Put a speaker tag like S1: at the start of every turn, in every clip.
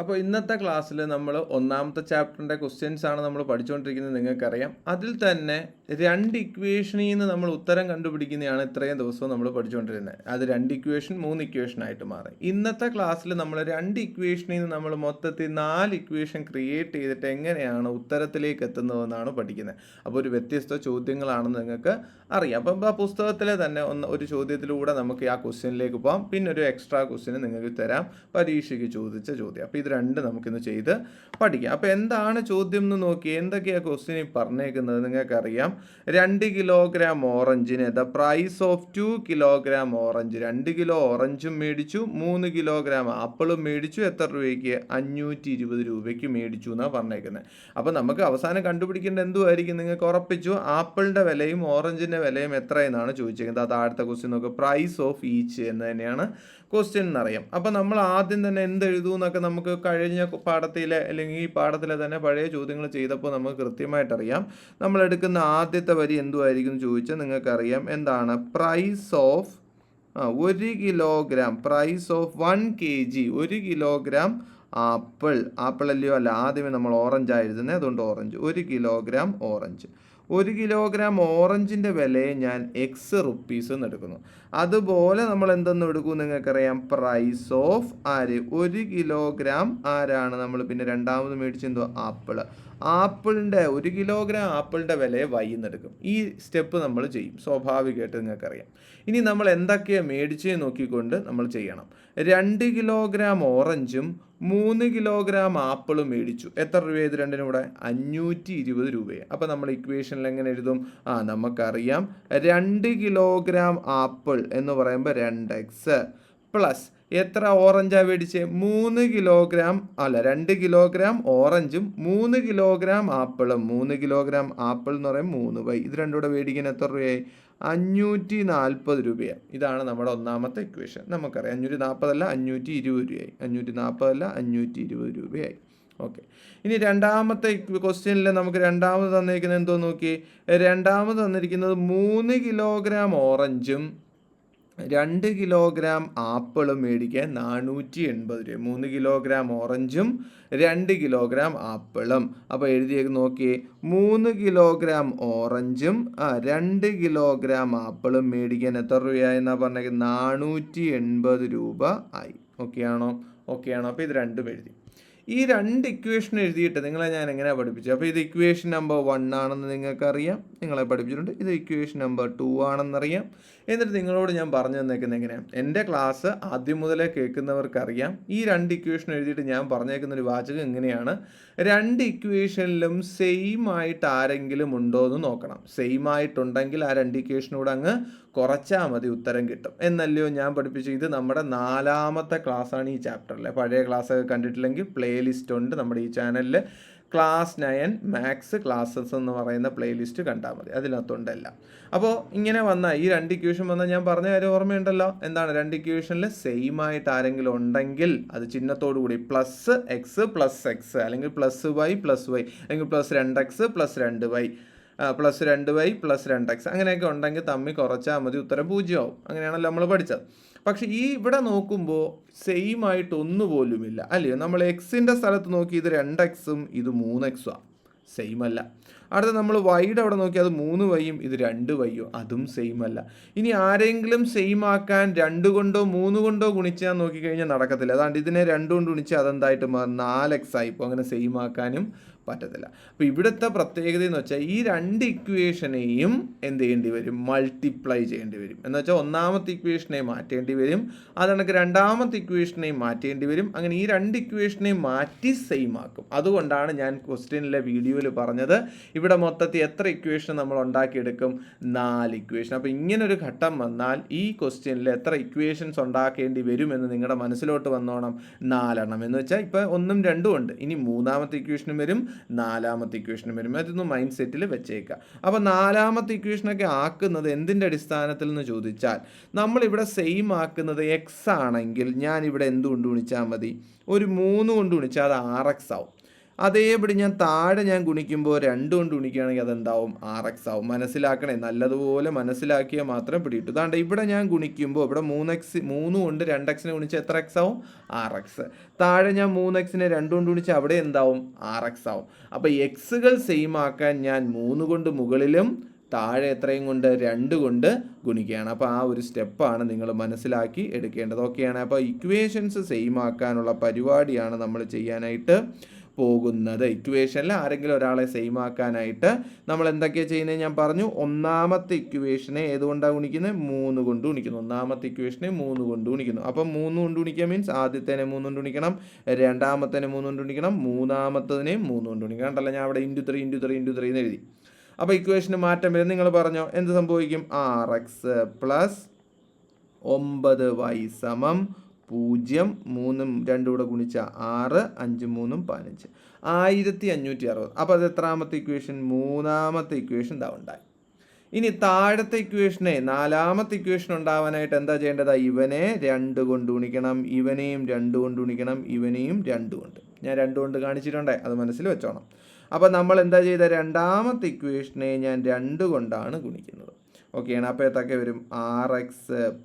S1: അപ്പോൾ ഇന്നത്തെ ക്ലാസ്സിൽ നമ്മൾ ഒന്നാമത്തെ ചാപ്റ്ററിൻ്റെ ക്വസ്റ്റ്യൻസ് ആണ് നമ്മൾ പഠിച്ചുകൊണ്ടിരിക്കുന്നത്. നിങ്ങൾക്കറിയാം, അതിൽ തന്നെ രണ്ട് ഇക്വേഷനിൽ നിന്ന് നമ്മൾ ഉത്തരം കണ്ടുപിടിക്കുന്നതാണ് ഇത്രയും ദിവസവും നമ്മൾ പഠിച്ചുകൊണ്ടിരുന്നത്. അത് രണ്ട് ഇക്വേഷൻ 3 ഇക്വേഷനായിട്ട് മാറി. ഇന്നത്തെ ക്ലാസ്സിൽ നമ്മൾ രണ്ട് ഇക്വേഷനിൽ നിന്ന് നമ്മൾ മൊത്തത്തിൽ 4 ഇക്വേഷൻ ക്രിയേറ്റ് ചെയ്തിട്ട് എങ്ങനെയാണ് ഉത്തരത്തിലേക്ക് എത്തുന്നതെന്നാണ് പഠിക്കുന്നത്. അപ്പോൾ ഒരു വ്യത്യസ്ത ചോദ്യങ്ങളാണെന്ന് നിങ്ങൾക്ക് അറിയാം. അപ്പം ആ പുസ്തകത്തിലെ തന്നെ ഒരു ചോദ്യത്തിലൂടെ നമുക്ക് ആ ക്വസ്റ്റ്യനിലേക്ക് പോകാം. പിന്നെ ഒരു എക്സ്ട്രാ ക്വസ്റ്റ്യൻ നിങ്ങൾക്ക് തരാം, പരീക്ഷയ്ക്ക് ചോദിച്ച ചോദ്യം. അപ്പോൾ ഇത് രണ്ട് നമുക്കിന്ന് ചെയ്ത് പഠിക്കാം. അപ്പോൾ എന്താണ് ചോദ്യം എന്ന് നോക്കി, എന്തൊക്കെയാണ് ക്വസ്റ്റ്യൻ പറഞ്ഞേക്കുന്നത് നിങ്ങൾക്കറിയാം. 2 കിലോഗ്രാം ഓറഞ്ചിന് the price of 2 kilogram orange. 2 kilo ഓറഞ്ചും മേടിച്ചു, 3 കിലോഗ്രാം ആപ്പിളും മേടിച്ചു. എത്ര രൂപയ്ക്ക്? 520 രൂപയ്ക്ക് മേടിച്ചു എന്നാണ് പറഞ്ഞേക്കുന്നത്. അപ്പോൾ നമുക്ക് അവസാനം കണ്ടുപിടിക്കേണ്ട എന്തുമായിരിക്കും? നിങ്ങൾക്ക് ഉറപ്പിച്ചു ആപ്പിളിൻ്റെ വിലയും ഓറഞ്ചിൻ്റെ വിലയും എത്രയെന്നാണ് ചോദിച്ചിരിക്കുന്നത്. അത് താഴത്തെ ക്വസ്റ്റ്യൻ നോക്കുക, പ്രൈസ് ഓഫ് ഈച്ച് എന്ന് തന്നെയാണ് ക്വസ്റ്റ്യൻ എന്നറിയാം. അപ്പോൾ നമ്മൾ ആദ്യം തന്നെ എന്ത് എഴുതും എന്നൊക്കെ നമുക്ക് കഴിഞ്ഞ പാഠത്തിലെ അല്ലെങ്കിൽ ഈ പാഠത്തിലെ തന്നെ പഴയ ചോദ്യങ്ങൾ ചെയ്തപ്പോൾ നമുക്ക് കൃത്യമായിട്ടറിയാം. നമ്മൾ എടുക്കുന്ന ആദ്യത്തെ വരി എന്തുമായിരിക്കും ചോദിച്ചാൽ നിങ്ങൾക്കറിയാം. എന്താണ്? Price of 1 kilogram, price of 1 kg, 1 kilogram apple അല്ലയോ? അല്ല, ആദ്യമേ നമ്മൾ ഓറഞ്ചാണ് എഴുതുന്നത്, അതുകൊണ്ട് ഓറഞ്ച്. 1 kilogram orange. 1 കിലോഗ്രാം ഓറഞ്ചിൻ്റെ വിലയെ ഞാൻ ₹X എന്ന് എടുക്കുന്നു. അതുപോലെ നമ്മൾ എന്തെന്ന് എടുക്കും നിങ്ങൾക്കറിയാം? പ്രൈസ് ഓഫ് ആര്? 1 കിലോഗ്രാം ആരാണ് നമ്മൾ പിന്നെ രണ്ടാമത് മേടിച്ചെന്തോ? ആപ്പിള്. ആപ്പിളിൻ്റെ 1 കിലോഗ്രാം ആപ്പിളിൻ്റെ വിലയെ Y എന്ന് എടുക്കും. ഈ സ്റ്റെപ്പ് നമ്മൾ ചെയ്യും, സ്വാഭാവികമായിട്ട് നിങ്ങൾക്കറിയാം. ഇനി നമ്മൾ എന്തൊക്കെയാണ് മേടിച്ചതെന്ന് നോക്കിക്കൊണ്ട് നമ്മൾ ചെയ്യണം. 2 കിലോഗ്രാം ഓറഞ്ചും 3 കിലോഗ്രാം ആപ്പിളും മേടിച്ചു. എത്ര രൂപ? ഇത് രണ്ടിനും കൂടെ 520 രൂപയെ. അപ്പോൾ നമ്മൾ ഇക്വേഷനിൽ എങ്ങനെ എഴുതും? നമുക്കറിയാം 2 കിലോഗ്രാം ആപ്പിൾ എന്ന് പറയുമ്പോൾ 2x പ്ലസ് എത്ര ഓറഞ്ചാണ് മേടിച്ചത്? 3 കിലോഗ്രാം, അല്ല 2 കിലോഗ്രാം ഓറഞ്ചും 3 കിലോഗ്രാം ആപ്പിളും. 3 കിലോഗ്രാം ആപ്പിൾ എന്ന് പറയുമ്പോൾ 3y. ഇത് രണ്ടും കൂടെ മേടിക്കാൻ എത്ര രൂപയായി? 540 രൂപയാണ്. ഇതാണ് നമ്മുടെ ഒന്നാമത്തെ ഇക്വേഷൻ. നമുക്കറിയാം 540 അല്ല 520 രൂപയായി. 540 അല്ല 520 രൂപയായി. ഓക്കെ. ഇനി രണ്ടാമത്തെ ക്വസ്റ്റ്യനിൽ നമുക്ക് രണ്ടാമത് തന്നിരിക്കുന്നത് എന്തോ നോക്കി. രണ്ടാമത് തന്നിരിക്കുന്നത് 3 കിലോഗ്രാം ഓറഞ്ചും 2 കിലോഗ്രാം ആപ്പിളും മേടിക്കാൻ 480 രൂപ. 3 കിലോഗ്രാം ഓറഞ്ചും 2 കിലോഗ്രാം ആപ്പിളും. അപ്പോൾ എഴുതിയേക്ക് നോക്കിയേ, 3 കിലോഗ്രാം ഓറഞ്ചും 2 കിലോഗ്രാം ആപ്പിളും മേടിക്കാൻ എത്ര രൂപയായെന്നാണ് പറഞ്ഞേക്ക്? 480 രൂപ ആയി. ഓക്കെ ആണോ? അപ്പോൾ ഇത് രണ്ടും എഴുതി. ഈ രണ്ട് ഇക്വേഷൻ എഴുതിയിട്ട് നിങ്ങളെ ഞാൻ എങ്ങനെയാണ് പഠിപ്പിച്ചത്? അപ്പോൾ ഇത് ഇക്വേഷൻ നമ്പർ 1 ആണെന്ന് നിങ്ങൾക്കറിയാം, നിങ്ങളെ പഠിപ്പിച്ചിട്ടുണ്ട്. ഇത് ഇക്വേഷൻ നമ്പർ 2 ആണെന്നറിയാം. എന്നിട്ട് നിങ്ങളോട് ഞാൻ പറഞ്ഞു തന്നേക്കുന്നത് എങ്ങനെയാണ്? എൻ്റെ ക്ലാസ് ആദ്യം മുതലേ കേൾക്കുന്നവർക്കറിയാം. ഈ രണ്ട് ഇക്വേഷൻ എഴുതിയിട്ട് ഞാൻ പറഞ്ഞേക്കുന്നൊരു വാചകം എങ്ങനെയാണ്? രണ്ട് ഇക്വേഷനിലും സെയിം ആയിട്ട് ആരെങ്കിലും ഉണ്ടോ എന്ന് നോക്കണം. സെയിം ആയിട്ടുണ്ടെങ്കിൽ ആ രണ്ട് ഇക്വേഷനൂടെ അങ്ങ് കുറച്ചാൽ മതി, ഉത്തരം കിട്ടും എന്നല്ലയോ ഞാൻ പഠിപ്പിച്ചു. ഇത് നമ്മുടെ 4ാമത്തെ ക്ലാസ്സാണ് ഈ ചാപ്റ്ററിൽ. പഴയ ക്ലാസ്സൊക്കെ കണ്ടിട്ടില്ലെങ്കിൽ പ്ലേലിസ്റ്റ് ഉണ്ട് നമ്മുടെ ഈ ചാനലിൽ. ക്ലാസ് 9 മാത്സ് ക്ലാസ്സസ് എന്ന് പറയുന്ന പ്ലേലിസ്റ്റ് കണ്ടാൽ മതി, അതിനകത്തുണ്ടല്ല. അപ്പോൾ ഇങ്ങനെ വന്നാൽ ഈ രണ്ട് ഇക്വേഷൻ വന്നാൽ ഞാൻ പറഞ്ഞ കാര്യം ഓർമ്മയുണ്ടല്ലോ. എന്താണ്? രണ്ട് ഇക്വേഷനിൽ സെയിം ആയിട്ട് ആരെങ്കിലും ഉണ്ടെങ്കിൽ അത് ചിഹ്നത്തോടു കൂടി പ്ലസ് എക്സ് പ്ലസ് എക്സ്, അല്ലെങ്കിൽ പ്ലസ് വൈ പ്ലസ് വൈ, അല്ലെങ്കിൽ plus 2x plus 2y, plus 2y plus 2x, അങ്ങനെയൊക്കെ ഉണ്ടെങ്കിൽ തമ്മിൽ കുറച്ചാൽ മതി, ഉത്തരം 0 ആവും. അങ്ങനെയാണല്ലോ നമ്മൾ പഠിച്ചത്. പക്ഷേ ഈ ഇവിടെ നോക്കുമ്പോൾ സെയിം ആയിട്ട് ഒന്നുപോലുമില്ല, അല്ലയോ? നമ്മൾ എക്സിൻ്റെ സ്ഥലത്ത് നോക്കി ഇത് 2x ഇത് 3x സെയിം അല്ല. അടുത്ത നമ്മൾ വൈയുടെ അവിടെ നോക്കി അത് 3y ഇത് 2y അതും സെയിം അല്ല. ഇനി ആരെങ്കിലും സെയിം ആക്കാൻ 2 കൊണ്ടോ 3 കൊണ്ടോ ഗുണിച്ചാൽ നോക്കിക്കഴിഞ്ഞാൽ നടക്കത്തില്ല. അതാണ്ട് ഇതിനെ 2 കൊണ്ട് ഗുണിച്ചാൽ അതെന്തായിട്ട് 4x ആയിപ്പോൾ. അങ്ങനെ സെയിം ആക്കാനും പറ്റത്തില്ല. അപ്പോൾ ഇവിടുത്തെ പ്രത്യേകത എന്ന് വെച്ചാൽ ഈ രണ്ട് ഇക്വേഷനെയും എന്ത് ചെയ്യേണ്ടി വരും? മൾട്ടിപ്ലൈ ചെയ്യേണ്ടി വരും. എന്ന് വെച്ചാൽ ഒന്നാമത്തെ ഇക്വേഷനെ മാറ്റേണ്ടി വരും, അതെനിക്ക് രണ്ടാമത്തെ ഇക്വേഷനെയും മാറ്റേണ്ടി വരും. അങ്ങനെ ഈ രണ്ട് ഇക്വേഷനെയും മാറ്റി സെയിം ആക്കും. അതുകൊണ്ടാണ് ഞാൻ ക്വസ്റ്റ്യനിലെ വീഡിയോയിൽ പറഞ്ഞത് ഇവിടെ മൊത്തത്തിൽ എത്ര ഇക്വേഷൻ നമ്മൾ ഉണ്ടാക്കിയെടുക്കും? 4 ഇക്വേഷൻ. അപ്പോൾ ഇങ്ങനൊരു ഘട്ടം വന്നാൽ ഈ ക്വസ്റ്റ്യനിൽ എത്ര ഇക്വേഷൻസ് ഉണ്ടാക്കേണ്ടി വരുമെന്ന് നിങ്ങളുടെ മനസ്സിലോട്ട് വന്നോണം. 4 എണ്ണം. എന്ന് വെച്ചാൽ ഇപ്പോൾ 1ഉം 2ഉം ഉണ്ട്, ഇനി മൂന്നാമത്തെ ഇക്വേഷനും വരും, 4ാമത്തെ ഇക്വേഷനും വരും. അതൊന്ന് മൈൻഡ് സെറ്റിൽ വെച്ചേക്കുക. അപ്പോൾ 4ാമത്തെ ഇക്വേഷനൊക്കെ ആക്കുന്നത് എന്തിൻ്റെ അടിസ്ഥാനത്തിൽ എന്ന് ചോദിച്ചാൽ, നമ്മളിവിടെ സെയിം ആക്കുന്നത് എക്സ് ആണെങ്കിൽ ഞാൻ ഇവിടെ എന്തുകൊണ്ട് ഗുണിച്ചാൽ മതി? ഒരു 3 കൊണ്ട് ഗുണിച്ചാൽ അത് 6x ആവും. അതേപടി ഞാൻ താഴെ ഞാൻ ഗുണിക്കുമ്പോൾ 2 കൊണ്ട് ഗുണിക്കുകയാണെങ്കിൽ അതെന്താവും RX ആവും. മനസ്സിലാക്കണേ, നല്ലതുപോലെ മനസ്സിലാക്കിയാൽ മാത്രം പിടിയിട്ടു. അതാണ്ട് ഇവിടെ ഞാൻ ഗുണിക്കുമ്പോൾ ഇവിടെ 3 കൊണ്ട് 2x ഗുണിച്ചാൽ എത്ര x ആവും? RX. താഴെ ഞാൻ 3x 2 കൊണ്ട് ഗുണിച്ചാൽ അവിടെ എന്താവും? RX ആവും. അപ്പോൾ എക്സുകൾ സെയിം ആക്കാൻ ഞാൻ 3 കൊണ്ട് മുകളിലും താഴെ എത്രയും കൊണ്ട് 2 കൊണ്ട് ഗുണിക്കുകയാണ്. അപ്പോൾ ആ ഒരു സ്റ്റെപ്പാണ് നിങ്ങൾ മനസ്സിലാക്കി എടുക്കേണ്ടത്. ഓക്കെയാണ്. അപ്പോൾ ഇക്വേഷൻസ് സെയിം ആക്കാനുള്ള പരിപാടിയാണ് നമ്മൾ ചെയ്യാനായിട്ട് പോകുന്നത്. ഇക്വേഷനിൽ ആരെങ്കിലും ഒരാളെ സെയിം ആക്കാനായിട്ട് നമ്മൾ എന്തൊക്കെയാണ് ചെയ്യുന്നത് ഞാൻ പറഞ്ഞു. ഒന്നാമത്തെ ഇക്വേഷനെ ഏതുകൊണ്ടാണ് ഗുണിക്കുന്നത്? 3 കൊണ്ട് ഗുണിക്കുന്നു. ഒന്നാമത്തെ ഇക്വേഷനെ 3 കൊണ്ട് ഗുണിക്കുന്നു. അപ്പം 3 കൊണ്ട് ഗുണിക്കുക മീൻസ് ആദ്യത്തേനെ 3 കൊണ്ട് ഗുണിക്കണം, രണ്ടാമത്തേനെ 3 കൊണ്ട് ഗുണിക്കണം, മൂന്നാമത്തതിനെയും 3 കൊണ്ട് ഗുണിക്കണം. കണ്ടല്ലോ, ഞാൻ അവിടെ × 3 × 3 × 3 എന്ന് എഴുതി. അപ്പോൾ ഇക്വേഷന് മാറ്റം വരും. നിങ്ങൾ പറഞ്ഞോ എന്ത് സംഭവിക്കും? RX പ്ലസ് 9y സമം 0, 3 2 കൂടെ ഗുണിച്ച 6, 5 3 15, 1560. അപ്പോൾ അത് എത്രാമത്തെ ഇക്വേഷൻ? മൂന്നാമത്തെ ഇക്വേഷൻ ഇതാ ഉണ്ടായി. ഇനി താഴത്തെ ഇക്വേഷനെ, നാലാമത്തെ ഇക്വേഷൻ ഉണ്ടാവാനായിട്ട് എന്താ ചെയ്യേണ്ടത്? ഇവനെ 2 കൊണ്ട് ഗുണിക്കണം, ഇവനെയും 2 കൊണ്ട് ഗുണിക്കണം, ഇവനെയും 2 കൊണ്ട്. ഞാൻ 2 കൊണ്ട് കാണിച്ചിട്ടുണ്ടേ, അത് മനസ്സിൽ വെച്ചോണം. അപ്പോൾ നമ്മൾ എന്താ ചെയ്ത? രണ്ടാമത്തെ ഇക്വേഷനെ ഞാൻ 2 കൊണ്ടാണ് ഗുണിക്കുന്നത്. ഓക്കെയാണ്. അപ്പോൾ എത്തൊക്കെ വരും? RX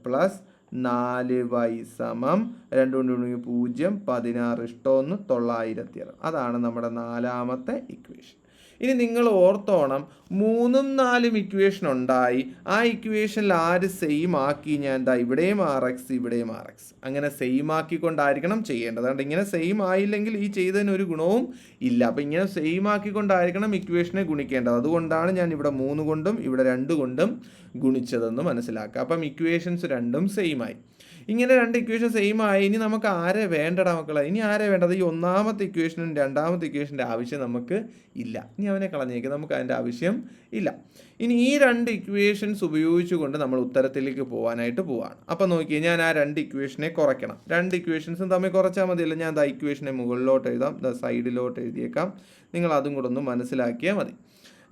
S1: പ്ലസ് 4y സമം 2 കൊണ്ട് ഗുണിക്കുക 0, 16 * 1 960. അതാണ് നമ്മുടെ നാലാമത്തെ ഇക്വേഷൻ. ഇനി നിങ്ങൾ ഓർത്തോണം, 3ഉം 4ഉം ഇക്വേഷൻ ഉണ്ടായി. ആ ഇക്വേഷനിൽ ആര് സെയിം ആക്കി? ഞാൻ ദാ ഇവിടെയും RX ഇവിടെയും RX അങ്ങനെ സെയിം ആക്കിക്കൊണ്ടായിരിക്കണം ചെയ്യേണ്ടത്. അതുകൊണ്ട് ഇങ്ങനെ സെയിം ആയില്ലെങ്കിൽ ഈ ചെയ്തതിന് ഒരു ഗുണവും ഇല്ല. അപ്പോൾ ഇങ്ങനെ സെയിം ആക്കിക്കൊണ്ടായിരിക്കണം ഇക്വേഷനെ ഗുണിക്കേണ്ടത്. അതുകൊണ്ടാണ് ഞാൻ ഇവിടെ 3 കൊണ്ടും ഇവിടെ 2 കൊണ്ടും ഗുണിച്ചതെന്ന് മനസ്സിലാക്കുക. അപ്പം ഇക്വേഷൻസ് രണ്ടും സെയിം ആയി. ഇങ്ങനെ 2 ഇക്വേഷൻ സെയിം ആയി. ഇനി നമുക്ക് ആരെ വേണ്ടടാ മക്കളെ? ഇനി ആരെ വേണ്ടത്? ഈ ഒന്നാമത്തെ ഇക്വേഷനും രണ്ടാമത്തെ ഇക്വേഷൻ്റെ ആവശ്യം നമുക്ക് ഇല്ല. ഇനി അവനെ കളഞ്ഞേക്ക്, നമുക്ക് അതിൻ്റെ ആവശ്യം ഇല്ല. ഇനി ഈ 2 ഇക്വേഷൻസ് ഉപയോഗിച്ചുകൊണ്ട് നമ്മൾ ഉത്തരത്തിലേക്ക് പോകാനായിട്ട് പോവാണ്. അപ്പോൾ നോക്കിയേ, ഞാൻ ആ 2 ഇക്വേഷനെ കുറയ്ക്കണം. 2 ഇക്വേഷൻസും തമ്മിൽ കുറച്ചാൽ മതിയല്ലോ. ഞാൻ ആ ഇക്വേഷനെ മുകളിലോട്ട് എഴുതാം, സൈഡിലോട്ട് എഴുതിയേക്കാം. നിങ്ങൾ അതും കൂടെ ഒന്ന് മനസ്സിലാക്കിയാൽ മതി.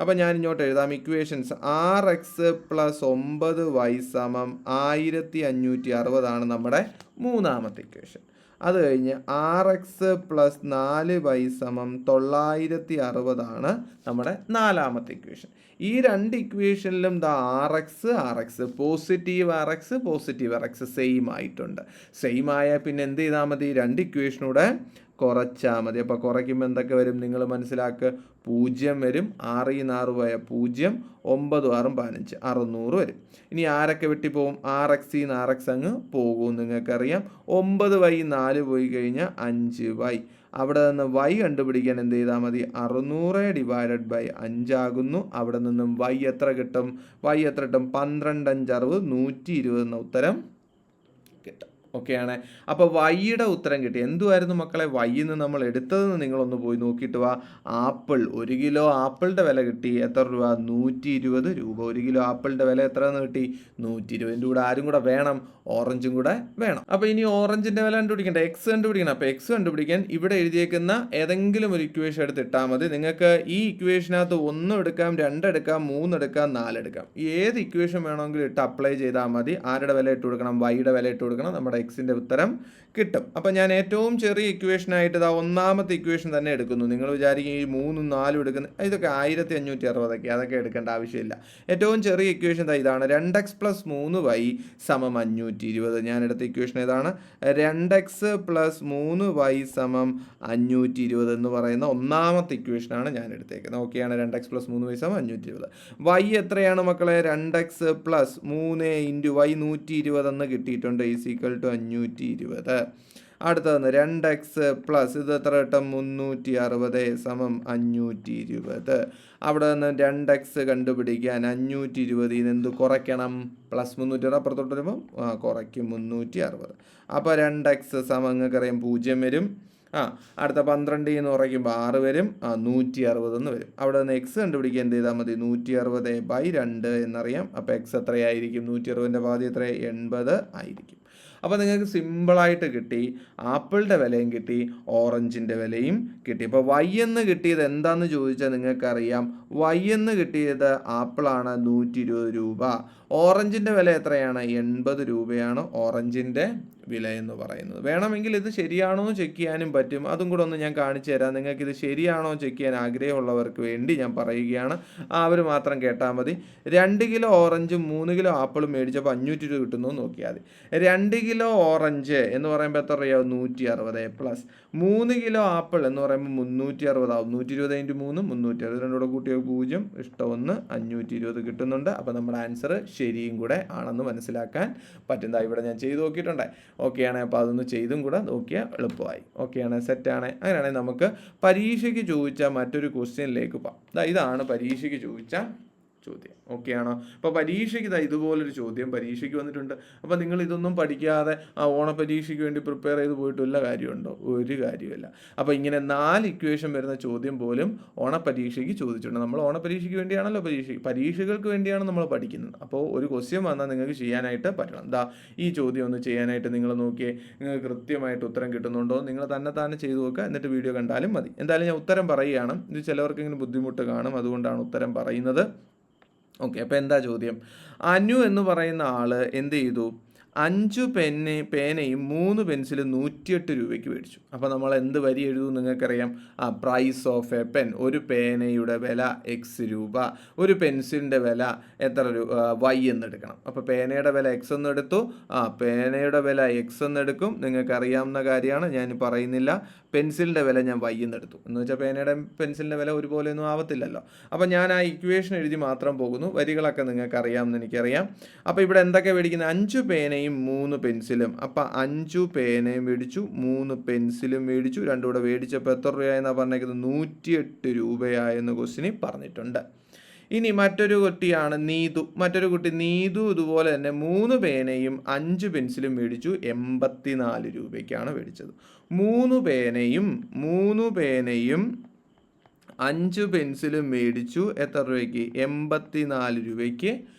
S1: അപ്പോൾ ഞാൻ ഇങ്ങോട്ട് എഴുതാം. ഇക്വേഷൻസ് RX പ്ലസ് 9y സമം 1560 ആണ് നമ്മുടെ മൂന്നാമത്തെ ഇക്വേഷൻ. അത് കഴിഞ്ഞ് RX പ്ലസ് 4y സമം 960 ആണ് നമ്മുടെ നാലാമത്തെ ഇക്വേഷൻ. ഈ 2 ഇക്വേഷനിലും RX പോസിറ്റീവ് RX സെയിം ആയിട്ടുണ്ട്. സെയിം ആയാൽ പിന്നെ എന്ത് ചെയ്താൽ മതി? 2 ഇക്വേഷനൂടെ കുറച്ചാൽ മതി. അപ്പോൾ കുറയ്ക്കുമ്പോൾ എന്തൊക്കെ വരും നിങ്ങൾ മനസ്സിലാക്കുക. 0 വരും, 6 × 6 പോയ 0, 9 6 15, 600 വരും. ഇനി ആരൊക്കെ വെട്ടിപ്പോവും? RX ന്ന് RX അങ്ങ് പോകും, നിങ്ങൾക്കറിയാം. 9y 4 പോയി കഴിഞ്ഞാൽ 5y. അവിടെ നിന്ന് y കണ്ടുപിടിക്കാൻ എന്ത് ചെയ്താൽ മതി? 600 / 5 ആകുന്നു. അവിടെ നിന്നും y എത്ര കിട്ടും? 12 5 60, 120 എന്ന ഉത്തരം കിട്ടും. ഓക്കെയാണ്. അപ്പോൾ വൈയുടെ ഉത്തരം കിട്ടി. എന്തുമായിരുന്നു മക്കളെ വൈന്ന് നമ്മൾ എടുത്തതെന്ന് നിങ്ങളൊന്ന് പോയി നോക്കിയിട്ട് വാ. ആപ്പിൾ, 1 കിലോ ആപ്പിളിൻ്റെ വില കിട്ടി. എത്ര രൂപ? 120 രൂപ. 1 കിലോ ആപ്പിളിൻ്റെ വില എത്രയെന്ന് കിട്ടി? 120. കൂടെ ആരും കൂടെ വേണം? ഓറഞ്ചും കൂടെ വേണം. അപ്പോൾ ഇനി ഓറഞ്ചിൻ്റെ വില കണ്ടുപിടിക്കണ്ടേ? എക്സ് കണ്ടുപിടിക്കണം. അപ്പോൾ എക്സ് കണ്ടുപിടിക്കാൻ ഇവിടെ എഴുതിയേക്കുന്ന ഏതെങ്കിലും ഒരു ഇക്വേഷൻ എടുത്തിട്ടാൽ മതി. നിങ്ങൾക്ക് ഈ ഇക്വേഷനകത്ത് 1 എടുക്കാം, 2 എടുക്കാം, 3 എടുക്കാം, 4 എടുക്കാം. ഏത് ഇക്വേഷൻ വേണമെങ്കിലും ഇട്ട് അപ്ലൈ ചെയ്താൽ മതി. ആരുടെ വില ഇട്ട് കൊടുക്കണം? വൈയുടെ വില ഇട്ട് കൊടുക്കണം. നമ്മുടെ എക്സിൻ്റെ ഉത്തരം കിട്ടും. അപ്പം ഞാൻ ഏറ്റവും ചെറിയ ഇക്വേഷനായിട്ട് ഇതാ ഒന്നാമത്തെ ഇക്വേഷൻ തന്നെ എടുക്കുന്നു. നിങ്ങൾ വിചാരിക്കും ഈ 3ഉം 4ഉം എടുക്കുന്നത് ഇതൊക്കെ 1560 അതൊക്കെ എടുക്കേണ്ട ആവശ്യമില്ല. ഏറ്റവും ചെറിയ ഇക്വേഷൻ ഇതാണ്. 2x പ്ലസ് 3y സമം 520. ഞാൻ എടുത്ത ഇക്വേഷൻ ഏതാണ്? 2x പ്ലസ് 3y സമം 520 എന്ന് പറയുന്ന ഒന്നാമത്തെ ഇക്വേഷനാണ് ഞാൻ എടുത്തേക്കുന്നത്. ഓക്കെയാണ്. 2x പ്ലസ് 3y സമം 520. y എത്രയാണ് മക്കളെ? 2x പ്ലസ് 3 × y 120 എന്ന് കിട്ടിയിട്ടുണ്ട്. = 520. അടുത്തത് 2x പ്ലസ് ഇത് എത്ര കിട്ടും? 360 സമം 520. അവിടെ നിന്ന് 2x കണ്ടുപിടിക്കാൻ 520 എന്ത് കുറയ്ക്കണം? പ്ലസ് 360 അപ്പുറത്തോട്ട് വരുമ്പോൾ കുറയ്ക്കും 360. അപ്പോൾ 2x സമം നിങ്ങൾക്കറിയാം 0 വരും. അടുത്ത 12 എന്ന് കുറയ്ക്കുമ്പോൾ 6 വരും. 160 എന്ന് വരും. അവിടെ നിന്ന് എക്സ് കണ്ടുപിടിക്കാൻ എന്ത് ചെയ്താൽ മതി? 160/2 എന്നറിയാം. അപ്പോൾ എക്സ് എത്രയായിരിക്കും? 160ൻ്റെ പാതി എത്ര? 80 ആയിരിക്കും. അപ്പോൾ നിങ്ങൾക്ക് സിമ്പിളായിട്ട് കിട്ടി. ആപ്പിളിൻ്റെ വിലയും കിട്ടി, ഓറഞ്ചിൻ്റെ വിലയും കിട്ടി. അപ്പോൾ വൈ എന്ന് കിട്ടിയത് എന്താണെന്ന് ചോദിച്ചാൽ നിങ്ങൾക്കറിയാം. വൈ എന്ന് കിട്ടിയത് ആപ്പിളാണ് 120 രൂപ. ഓറഞ്ചിൻ്റെ വില എത്രയാണ്? 80 രൂപയാണ് ഓറഞ്ചിൻ്റെ വില എന്ന് പറയുന്നത്. വേണമെങ്കിൽ ഇത് ശരിയാണോ ചെക്ക് ചെയ്യാനും പറ്റും, അതും കൂടെ ഒന്ന് ഞാൻ കാണിച്ചു തരാം. നിങ്ങൾക്കിത് ശരിയാണോ ചെക്ക് ചെയ്യാൻ ആഗ്രഹമുള്ളവർക്ക് വേണ്ടി ഞാൻ പറയുകയാണ്, അവർ മാത്രം കേട്ടാൽ മതി. 2 കിലോ ഓറഞ്ചും 3 കിലോ ആപ്പിളും മേടിച്ചപ്പോൾ 500 രൂപ കിട്ടുന്നു നോക്കിയാൽ മതി. 2 കിലോ ഓറഞ്ച് എന്ന് പറയുമ്പോൾ എത്ര രൂപയാവും? 160 പ്ലസ് 3 കിലോ ആപ്പിൾ എന്ന് പറയുമ്പോൾ 360 ആവും. 120 × 3 360, രണ്ടും കൂടെ കൂട്ടിയ 0, ഇഷ്ടം 1, 520 കിട്ടുന്നുണ്ട്. അപ്പോൾ നമ്മുടെ ആൻസർ ശരിയും കൂടെ ആണെന്ന് മനസ്സിലാക്കാൻ പറ്റുന്നതാണ്. ഇവിടെ ഞാൻ ചെയ്ത് നോക്കിയിട്ടുണ്ട്. ഓക്കെയാണ്, അപ്പോൾ അതൊന്ന് ചെയ്തും കൂടെ നോക്കിയാൽ എളുപ്പമായി. ഓക്കെയാണ്, സെറ്റാണ്. അങ്ങനെയാണെങ്കിൽ നമുക്ക് പരീക്ഷയ്ക്ക് ചോദിച്ച മറ്റൊരു ക്വസ്റ്റ്യനിലേക്ക് പോകാം. ഇതാണ് പരീക്ഷയ്ക്ക് ചോദിച്ച ചോദ്യം. ഓക്കെ ആണോ? അപ്പോൾ പരീക്ഷയ്ക്ക് ഇതുപോലൊരു ചോദ്യം പരീക്ഷയ്ക്ക് വന്നിട്ടുണ്ട്. അപ്പോൾ നിങ്ങൾ ഇതൊന്നും പഠിക്കാതെ ഓണപരീക്ഷയ്ക്ക് വേണ്ടി പ്രിപ്പയർ ചെയ്ത് പോയിട്ട് വല്ല കാര്യമുണ്ടോ? ഒരു കാര്യമില്ല. അപ്പോൾ ഇങ്ങനെ 4 ഇക്വേഷൻ വരുന്ന ചോദ്യം പോലും ഓണപരീക്ഷയ്ക്ക് ചോദിച്ചിട്ടുണ്ട്. നമ്മൾ ഓണപരീക്ഷയ്ക്ക് വേണ്ടിയാണല്ലോ പരീക്ഷകൾക്ക് വേണ്ടിയാണ് നമ്മൾ പഠിക്കുന്നത്. അപ്പോൾ ഒരു ക്വസ്റ്റ്യൻ വന്നാൽ നിങ്ങൾക്ക് ചെയ്യാനായിട്ട് പറ്റണം. ഈ ചോദ്യം ഒന്ന് ചെയ്യാനായിട്ട് നിങ്ങൾ നോക്കിയേ, നിങ്ങൾക്ക് കൃത്യമായിട്ട് ഉത്തരം കിട്ടുന്നുണ്ടോ? നിങ്ങൾ തന്നെ ചെയ്തു നോക്കുക, എന്നിട്ട് വീഡിയോ കണ്ടാലും മതി. എന്തായാലും ഞാൻ ഉത്തരം പറയുകയാണ്. ഇത് ചിലവർക്കെങ്കിലും ബുദ്ധിമുട്ട് കാണും, അതുകൊണ്ടാണ് ഉത്തരം പറയുന്നത്. ഓക്കെ, അപ്പോൾ എന്താ ചോദ്യം? അനു എന്ന് പറയുന്ന ആൾ എന്ത് ചെയ്തു? 5 പേനയും 3 പെൻസിലും 108 രൂപയ്ക്ക് മേടിച്ചു. അപ്പോൾ നമ്മൾ എന്ത് വരി എഴുതും നിങ്ങൾക്കറിയാം? Price of a pen. ഒരു പേനയുടെ വില എക്സ് രൂപ, ഒരു പെൻസിലിൻ്റെ വില എത്ര രൂപ? വൈ എന്നെടുക്കണം. അപ്പോൾ പേനയുടെ വില എക്സ് എന്നെടുത്തു, പേനയുടെ വില എക്സ് എന്നെടുക്കും. നിങ്ങൾക്കറിയാവുന്ന കാര്യമാണ്, ഞാൻ പറയുന്നില്ല. പെൻസിലിൻ്റെ വില ഞാൻ വൈ എന്നെടുത്തു. എന്ന് വെച്ചാൽ പേനയുടെ പെൻസിലിൻ്റെ വില ഒരുപോലെയൊന്നും ആവത്തില്ലല്ലോ. അപ്പോൾ ഞാൻ ആ ഇക്വേഷൻ എഴുതി മാത്രം പോകുന്നു. വരികളൊക്കെ നിങ്ങൾക്ക് അറിയാമെന്ന് എനിക്കറിയാം. അപ്പോൾ ഇവിടെ എന്തൊക്കെ മേടിക്കുന്നത്? 5 പേനയും 3 പെൻസിലും. അപ്പം 5 പേനയും മേടിച്ചു, 3 പെൻസിലും മേടിച്ചു. രണ്ടും കൂടെ മേടിച്ചപ്പോൾ എത്ര രൂപയായെന്നാണ് പറഞ്ഞേക്കുന്നത്? 108 രൂപയായെന്ന് ക്വസ്റ്റിനിൽ പറഞ്ഞിട്ടുണ്ട്. ഇനി മറ്റൊരു കുട്ടിയാണ് നീതു. മറ്റൊരു കുട്ടി നീതു ഇതുപോലെ തന്നെ 3 പേനയും 5 പെൻസിലും മേടിച്ചു, 84 രൂപയ്ക്കാണ് മേടിച്ചത്. 3 പേനയും 5 പെൻസിലും മേടിച്ചു, എത്ര രൂപയ്ക്ക്? 84 രൂപയ്ക്ക്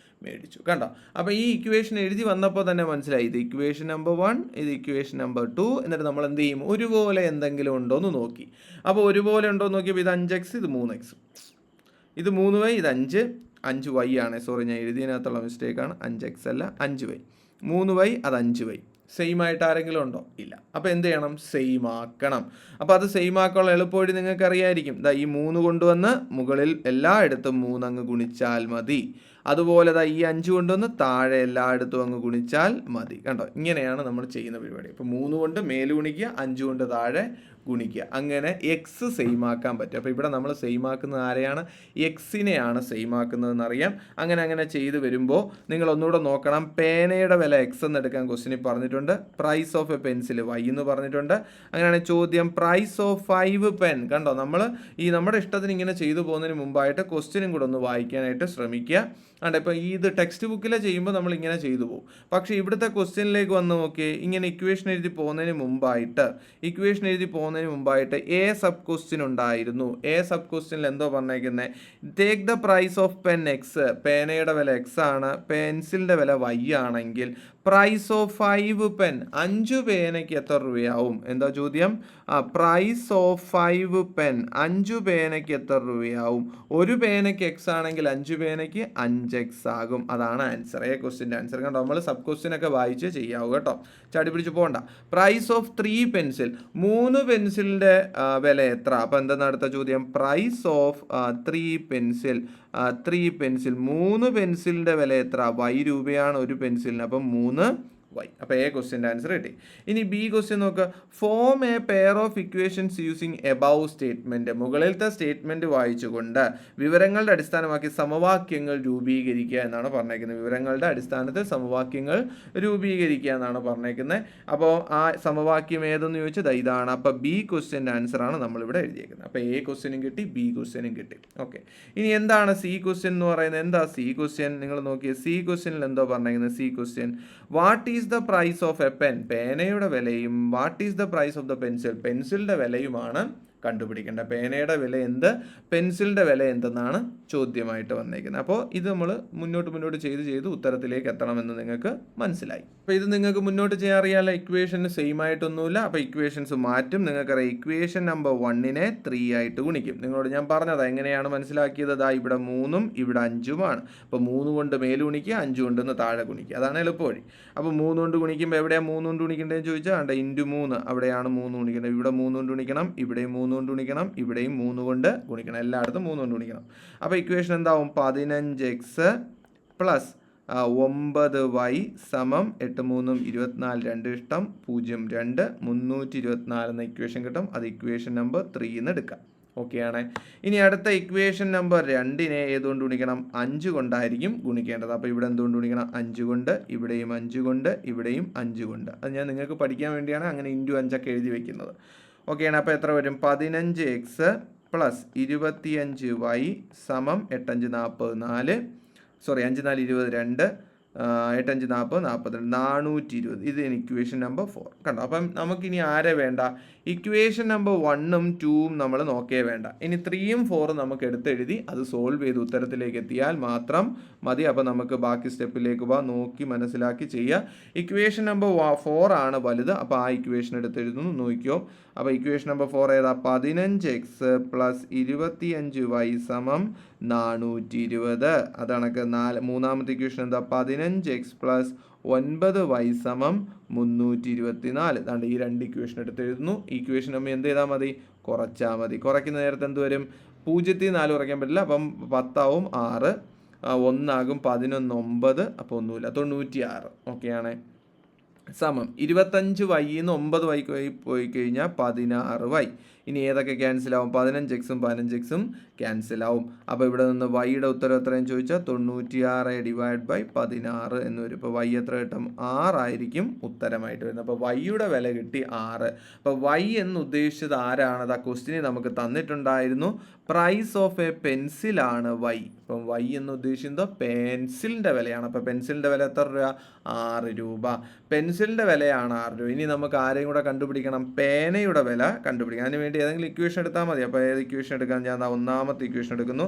S1: മേടിച്ചു. കണ്ടോ? അപ്പോൾ ഈ ഇക്വേഷൻ എഴുതി വന്നപ്പോൾ തന്നെ മനസ്സിലായി, ഇത് ഇക്വേഷൻ നമ്പർ 1, ഇത് ഇക്വേഷൻ നമ്പർ 2. എന്നിട്ട് നമ്മൾ എന്ത് ചെയ്യും? ഒരുപോലെ എന്തെങ്കിലും ഉണ്ടോ എന്ന് നോക്കി. അപ്പോൾ ഒരുപോലെ ഉണ്ടോ എന്ന് നോക്കിയപ്പോൾ ഇത് 5x, ഇത് 3x, ഇത് 3y, ഇത് 5y ആണ്. സോറി, ഞാൻ എഴുതിയതിനകത്തുള്ള മിസ്റ്റേക്കാണ്. 5x അല്ല, 5y. 3y, അത് 5y. സെയിം ആയിട്ട് ആരെങ്കിലും ഉണ്ടോ? ഇല്ല. അപ്പോൾ എന്ത് ചെയ്യണം? സെയിം ആക്കണം. അപ്പോൾ അത് സെയിം ആക്കാനുള്ള എളുപ്പവഴി നിങ്ങൾക്ക് അറിയായിരിക്കും. ഈ 3 കൊണ്ടുവന്ന് മുകളിൽ എല്ലായിടത്തും 3 അങ്ങ് ഗുണിച്ചാൽ മതി. അതുപോലെ ഈ 5 കൊണ്ടുവന്ന് താഴെ എല്ലായിടത്തും അങ്ങ് ഗുണിച്ചാൽ മതി. കണ്ടോ? ഇങ്ങനെയാണ് നമ്മൾ ചെയ്യുന്ന പരിപാടി. അപ്പോൾ 3 കൊണ്ട് മേല് ഗുണിക്കുക, 5 കൊണ്ട് താഴെ ഗുണിക്കുക. അങ്ങനെ എക്സ് സെയിം ആക്കാൻ പറ്റും. അപ്പോൾ ഇവിടെ നമ്മൾ സെയിം ആക്കുന്നത് ആരെയാണ്? എക്സിനെയാണ് സെയിം ആക്കുന്നതെന്ന് അറിയാം. അങ്ങനെ ചെയ്ത് വരുമ്പോൾ നിങ്ങൾ ഒന്നുകൂടെ നോക്കണം. പേനയുടെ വില എക്സ് എന്ന് എടുക്കാൻ ക്വസ്റ്റിനിൽ പറഞ്ഞിട്ടുണ്ട്. Price of a pencil Y എന്ന് പറഞ്ഞിട്ടുണ്ട്. അങ്ങനെയാണ് ചോദ്യം പ്രൈസ് ഓഫ് 5 പെൻ. കണ്ടോ? നമ്മൾ നമ്മുടെ ഇഷ്ടത്തിന് ഇങ്ങനെ ചെയ്തു പോകുന്നതിന് മുമ്പായിട്ട് ക്വസ്റ്റിനും കൂടെ ഒന്ന് വായിക്കാനായിട്ട് ശ്രമിക്കുക. ഇപ്പോൾ ഇത് ടെക്സ്റ്റ് ബുക്കിൽ ചെയ്യുമ്പോൾ നമ്മൾ ഇങ്ങനെ ചെയ്തു പോകും. പക്ഷേ ഇവിടുത്തെ ക്വസ്റ്റ്യനിലേക്ക് വന്ന് നോക്കിയേ, ഇങ്ങനെ ഇക്വേഷൻ എഴുതി പോകുന്നതിന് മുമ്പായിട്ട് എ സബ് ക്വസ്റ്റ്യൻ ഉണ്ടായിരുന്നു. എ സബ് ക്വസ്റ്റ്യനിൽ എന്തോ പറഞ്ഞേക്കുന്നത്? Take the price of pen X. പേനയുടെ വില എക്സ് ആണ്, പെൻസിലിൻ്റെ വില വൈ ആണെങ്കിൽ പ്രൈസ് ഓഫ് 5 പെൻ, 5 പേനയ്ക്ക് എത്ര രൂപയാവും? എന്താ ചോദ്യം? പ്രൈസ് ഓഫ് 5 പെൻ, 5 പേനയ്ക്ക് എത്ര രൂപയാവും? ഒരു പേനയ്ക്ക് എക്സ് ആണെങ്കിൽ 5 പേനയ്ക്ക് 5x ആകും. അതാണ് ആൻസർ. A ക്വസ്റ്റിൻ്റെ answer. കണ്ടോ? നമ്മൾ സബ് ക്വസ്റ്റ്യൻ ഒക്കെ വായിച്ച് ചെയ്യാവൂ കേട്ടോ, ചാടി പിടിച്ച് പോകണ്ട. പ്രൈസ് ഓഫ് 3 പെൻസിൽ, 3 പെൻസിലിൻ്റെ വില എത്ര? അപ്പോൾ എന്താണ് അടുത്ത ചോദ്യം? പ്രൈസ് ഓഫ് 3 പെൻസിൽ, 3 പെൻസിലിൻ്റെ വില എത്ര? y രൂപയാണ് ഒരു പെൻസിലിന്. അപ്പം 3y. അപ്പോൾ എ ക്വസ്റ്റ്യൻ്റെ ആൻസർ കിട്ടി. ഇനി ബി ക്വസ്റ്റ്യൻ നോക്കുക. Form A pair of equations using above statement. മുകളിലത്തെ സ്റ്റേറ്റ്മെൻറ്റ് വായിച്ചുകൊണ്ട് വിവരങ്ങളുടെ അടിസ്ഥാനമാക്കി സമവാക്യങ്ങൾ രൂപീകരിക്കുക എന്നാണ് പറഞ്ഞേക്കുന്നത്. വിവരങ്ങളുടെ അടിസ്ഥാനത്തിൽ സമവാക്യങ്ങൾ രൂപീകരിക്കുക എന്നാണ് പറഞ്ഞേക്കുന്നത്. അപ്പോൾ ആ സമവാക്യം ഏതെന്ന് ചോദിച്ചത് ഇതാണ്. അപ്പോൾ ബി ക്വസ്റ്റ്യൻ്റെ ആൻസറാണ് നമ്മളിവിടെ എഴുതിയേക്കുന്നത്. അപ്പോൾ എ ക്വസ്റ്റ്യനും കിട്ടി, ബി ക്വസ്റ്റ്യനും കിട്ടി. ഓക്കെ, ഇനി എന്താണ് സി ക്വസ്റ്റ്യൻ എന്ന് പറയുന്നത്? എന്താ സി ക്വസ്റ്റ്യൻ? നിങ്ങൾ നോക്കിയേ, സി ക്വസ്റ്റ്യനിൽ എന്തോ പറഞ്ഞേക്കുന്നത്? C question what is the price of a pen. പേനയുടെ വിലയും what is the price of the pencil, പെൻസിലിൻ്റെ വിലയുമാണ് കണ്ടുപിടിക്കേണ്ട. പേനയുടെ വില എന്ത്, പെൻസിലിൻ്റെ വില എന്തെന്നാണ് ചോദ്യമായിട്ട് വന്നേക്കുന്നത്. അപ്പോൾ ഇത് നമ്മൾ മുന്നോട്ട് ചെയ്ത് ഉത്തരത്തിലേക്ക് എത്തണമെന്ന് നിങ്ങൾക്ക് മനസ്സിലായി. അപ്പോൾ ഇത് നിങ്ങൾക്ക് മുന്നോട്ട് ചെയ്യാൻ അറിയാമല്ലോ. ഇക്വേഷന് സെയിം ആയിട്ടൊന്നുമില്ല. അപ്പോൾ ഇക്വേഷൻസ് മാറ്റും. നിങ്ങൾക്കറിയാം ഇക്വേഷൻ നമ്പർ 1നെ 3 ആയിട്ട് ഗുണിക്കും. നിങ്ങളോട് ഞാൻ പറഞ്ഞത് എങ്ങനെയാണ് മനസ്സിലാക്കിയത്. ഇവിടെ 3ഉം ഇവിടെ 5ഉമാണ്. അപ്പോൾ 3 കൊണ്ട് മേൽ ഗുണിക്കുക, 5 കൊണ്ടൊന്ന് താഴെ ഗുണിക്കുക. അതാണ് എളുപ്പവഴി. അപ്പോൾ 3 കൊണ്ട് ഗുണിക്കുമ്പോൾ എവിടെയാണ് 3 കൊണ്ട് ഗുണിക്കേണ്ടതെന്ന് ചോദിച്ചാൽ ഇൻറ്റു 3 അവിടെയാണ് 3 ഗുണിക്കേണ്ടത്. ഇവിടെ 3 കൊണ്ട് ഗുണിക്കണം, ഇവിടെയും 3 കൊണ്ട് ഗുണിക്കണം, ഇവിടെയും 3 കൊണ്ട് ഗുണിക്കണം, എല്ലായിടത്തും 3 കൊണ്ട് ഗുണിക്കണം. അപ്പോൾ ഇക്വേഷൻ എന്താവും? 15x പ്ലസ് 9y സമം 8 3 24 2 ഇഷ്ടം 0 2 324 എന്ന ഇക്വേഷൻ കിട്ടും. അത് ഇക്വേഷൻ നമ്പർ 3 എന്ന് എടുക്കാം. ഓക്കെ ആണ്. ഇനി അടുത്ത ഇക്വേഷൻ നമ്പർ 2നെ ഏതുകൊണ്ട് ഗുണിക്കണം? 5 കൊണ്ടായിരിക്കും ഗുണിക്കേണ്ടത്. അപ്പോൾ ഇവിടെ എന്തുകൊണ്ട് ഗുണിക്കണം? 5 കൊണ്ട്, ഇവിടെയും 5 കൊണ്ട്, ഇവിടെയും 5 കൊണ്ട്. അത് ഞാൻ നിങ്ങൾക്ക് പഠിക്കാൻ വേണ്ടിയാണ് അങ്ങനെ ഇൻറ്റു 5 ഒക്കെ എഴുതി വെക്കുന്നത്. ഓക്കെയാണ്. അപ്പോൾ എത്ര വരും? 15x പ്ലസ് 25y സമം 8 5 44 സോറി 5 4 22 8 5 40 42 420. ഇത് ഇക്വേഷൻ നമ്പർ 4 കണ്ടോ. അപ്പം നമുക്കിനി ആരെ വേണ്ട? ഇക്വേഷൻ നമ്പർ 1ഉം 2ഉം നമ്മൾ നോക്കേ വേണ്ട. ഇനി 3ഉം 4ഉം നമുക്ക് എടുത്തെഴുതി അത് സോൾവ് ചെയ്ത് ഉത്തരത്തിലേക്ക് എത്തിയാൽ മാത്രം മതി. അപ്പോൾ നമുക്ക് ബാക്കി സ്റ്റെപ്പിലേക്ക് പോവാം. നോക്കി മനസ്സിലാക്കി ചെയ്യുക. ഇക്വേഷൻ നമ്പർ 4 ആണ് വലുത്. അപ്പോൾ ആ ഇക്വേഷൻ എടുത്തെഴുതുന്നു, നോക്കിയോ. അപ്പോൾ ഇക്വേഷൻ നമ്പർ 4 ഏതാ? 15x പ്ലസ് 25y സമം 420. അതണക്ക് മൂന്നാമത്തെ ഇക്വേഷൻ എന്താ? 15x പ്ലസ് 9y സമം 324. അതാണ്ട് ഈ 2 ഇക്വേഷൻ എടുത്ത് എഴുതുന്നു. ഇക്വേഷൻ നമ്മൾ എന്ത് ചെയ്താൽ മതി? കുറച്ചാൽ മതി. കുറയ്ക്കുന്ന നേരത്തെ എന്ത് വരും? 0 4 കുറയ്ക്കാൻ പറ്റില്ല. അപ്പം 10 ആവും 6, 1 ആകും 11 9, അപ്പോൾ ഒന്നുമില്ല 96. ഓക്കെയാണ്. സമം 25y 9y പോയി കഴിഞ്ഞാൽ 16y. ഇനി ഏതൊക്കെ ക്യാൻസലാവും? 15xും 15xും ക്യാൻസലാവും. അപ്പോൾ ഇവിടെ നിന്ന് വൈയുടെ ഉത്തരം എത്രയും ചോദിച്ചാൽ 96/16 എന്ന് വരും. ഇപ്പോൾ y എത്ര കിട്ടും? 6 ആയിരിക്കും ഉത്തരമായിട്ട് വരുന്നത്. അപ്പോൾ വൈയുടെ വില കിട്ടി 6. അപ്പോൾ y എന്ന് ഉദ്ദേശിച്ചത് ആരാണ്? ആ ക്വസ്റ്റിനെ നമുക്ക് തന്നിട്ടുണ്ടായിരുന്നു. പ്രൈസ് ഓഫ് എ പെൻസിലാണ് y. അപ്പം y എന്ന് ഉദ്ദേശിക്കുന്നത് പെൻസിലിൻ്റെ വിലയാണ്. അപ്പോൾ പെൻസിലിൻ്റെ വില എത്ര രൂപ? 6 രൂപ. പെൻസിലിൻ്റെ വിലയാണ് 6 രൂപ. ഇനി നമുക്ക് ആരെയും കൂടെ കണ്ടുപിടിക്കണം? പേനയുടെ വില കണ്ടുപിടിക്കണം. അതിന് വേണ്ടി ഏതെങ്കിലും ഇക്വേഷൻ എടുത്താൽ മതി. അപ്പോൾ ഏത് ഇക്വേഷൻ എടുക്കാൻ? ഞാൻ ഒന്നാമത്തെ ഇക്വേഷൻ എടുക്കുന്നു.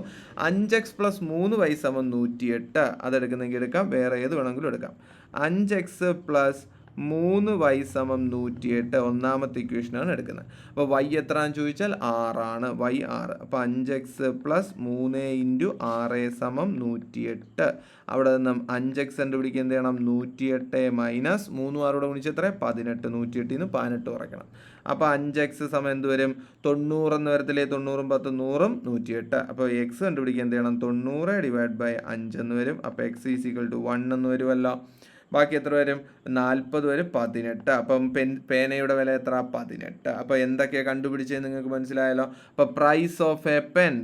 S1: 5x പ്ലസ് 3y സമം 108. അതെടുക്കുന്നെങ്കിൽ എടുക്കാം, വേറെ ഏത് വേണമെങ്കിലും എടുക്കാം. 5x പ്ലസ് 3y സമം 108 ഒന്നാമത്തെ ഇക്വേഷനാണ് എടുക്കുന്നത്. അപ്പോൾ y എത്രയാണെന്ന് ചോദിച്ചാൽ 6 ആണ്. y 6. അപ്പോൾ 5x പ്ലസ് 3 ഇൻറ്റു 6 സമം 108. അവിടെ നിന്ന് 5x കണ്ടുപിടിക്കുക എന്ത് ചെയ്യണം? 108 മൈനസ് 3 6 ഗുണിച്ച് എത്ര? 18. 108 നിന്ന് 18 കുറയ്ക്കണം. അപ്പോൾ 5x സമയം എന്ത് വരും? 90 എന്ന് വരത്തില്ലേ? 90 10 100 108. അപ്പോൾ x കണ്ടുപിടിക്കുക എന്ത് ചെയ്യണം? 90/5 എന്ന് വരും. അപ്പോൾ x = 1 എന്ന് വരുമല്ലോ. ബാക്കി എത്ര വരും? 40 വരും. 18. അപ്പം പേനയുടെ വില എത്ര? 18. അപ്പോൾ എന്തൊക്കെയാണ് കണ്ടുപിടിച്ചത് നിങ്ങൾക്ക് മനസ്സിലായല്ലോ. അപ്പോൾ പ്രൈസ് ഓഫ് എ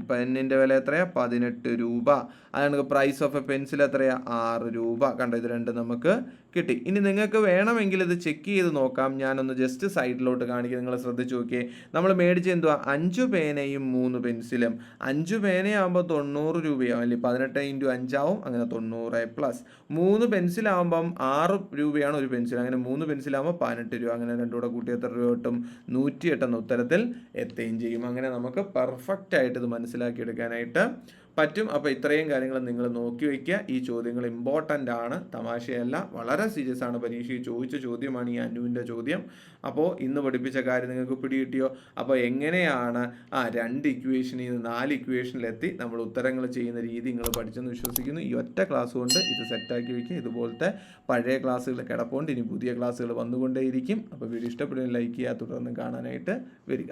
S1: പെന്നിൻ്റെ വില എത്രയാണ്? 18 രൂപ. അതാണ് പ്രൈസ് ഓഫ് എ പെൻസിൽ എത്രയാണ്? 6 രൂപ. കണ്ടോ, ഇത് രണ്ടും നമുക്ക് കിട്ടി. ഇനി നിങ്ങൾക്ക് വേണമെങ്കിൽ ഇത് ചെക്ക് ചെയ്ത് നോക്കാം. ഞാനൊന്ന് ജസ്റ്റ് സൈഡിലോട്ട് കാണിക്കുക, നിങ്ങൾ ശ്രദ്ധിച്ച് നോക്കിയേ. നമ്മൾ മേടിച്ച് എന്തുവാ? 5 പേനയും 3 പെൻസിലും. 5 പേനയാകുമ്പോൾ 90 രൂപയാവും അല്ലേ? 18 × 5 ആവും. അങ്ങനെ 90 പ്ലസ് 3 പെൻസിലാകുമ്പം 6 രൂപയാണ് ഒരു പെൻസിൽ. അങ്ങനെ 3 പെൻസിലാകുമ്പോൾ 18 രൂപ. അങ്ങനെ രണ്ടും കൂടെ കൂട്ടി എത്ര രൂപ കിട്ടും? 108 എന്ന ഉത്തരത്തിൽ എത്തുകയും ചെയ്യും. അങ്ങനെ നമുക്ക് പെർഫെക്റ്റ് ആയിട്ട് ഇത് മനസ്സിലാക്കിയെടുക്കാനായിട്ട് പറ്റും. അപ്പോൾ ഇത്രയും കാര്യങ്ങൾ നിങ്ങൾ നോക്കി വയ്ക്കുക. ഈ ചോദ്യങ്ങൾ ഇമ്പോർട്ടൻ്റ് ആണ്, തമാശയല്ല, വളരെ സീരിയസ് ആണ്. പരീക്ഷയിൽ ചോദിച്ച ചോദ്യമാണ് ഈ അനുവിൻ്റെ ചോദ്യം. അപ്പോൾ ഇന്ന് പഠിപ്പിച്ച കാര്യം നിങ്ങൾക്ക് പിടികിട്ടിയോ? അപ്പോൾ എങ്ങനെയാണ് 2 ഇക്വേഷനിൽ നിന്ന് 4 ഇക്വേഷനിലെത്തി നമ്മൾ ഉത്തരങ്ങൾ ചെയ്യുന്ന രീതി നിങ്ങൾ പഠിച്ചെന്ന് വിശ്വസിക്കുന്നു. ഈ ഒറ്റ ക്ലാസ് കൊണ്ട് ഇത് സെറ്റാക്കി വയ്ക്കുക. ഇതുപോലത്തെ പഴയ ക്ലാസ്സുകൾ കിടപ്പുണ്ട്. ഇനി പുതിയ ക്ലാസ്സുകൾ വന്നുകൊണ്ടേയിരിക്കും. അപ്പോൾ വീഡിയോ ഇഷ്ടപ്പെടുമെങ്കിൽ ലൈക്ക് ചെയ്യുക, തുടർന്ന് കാണാനായിട്ട് വരിക.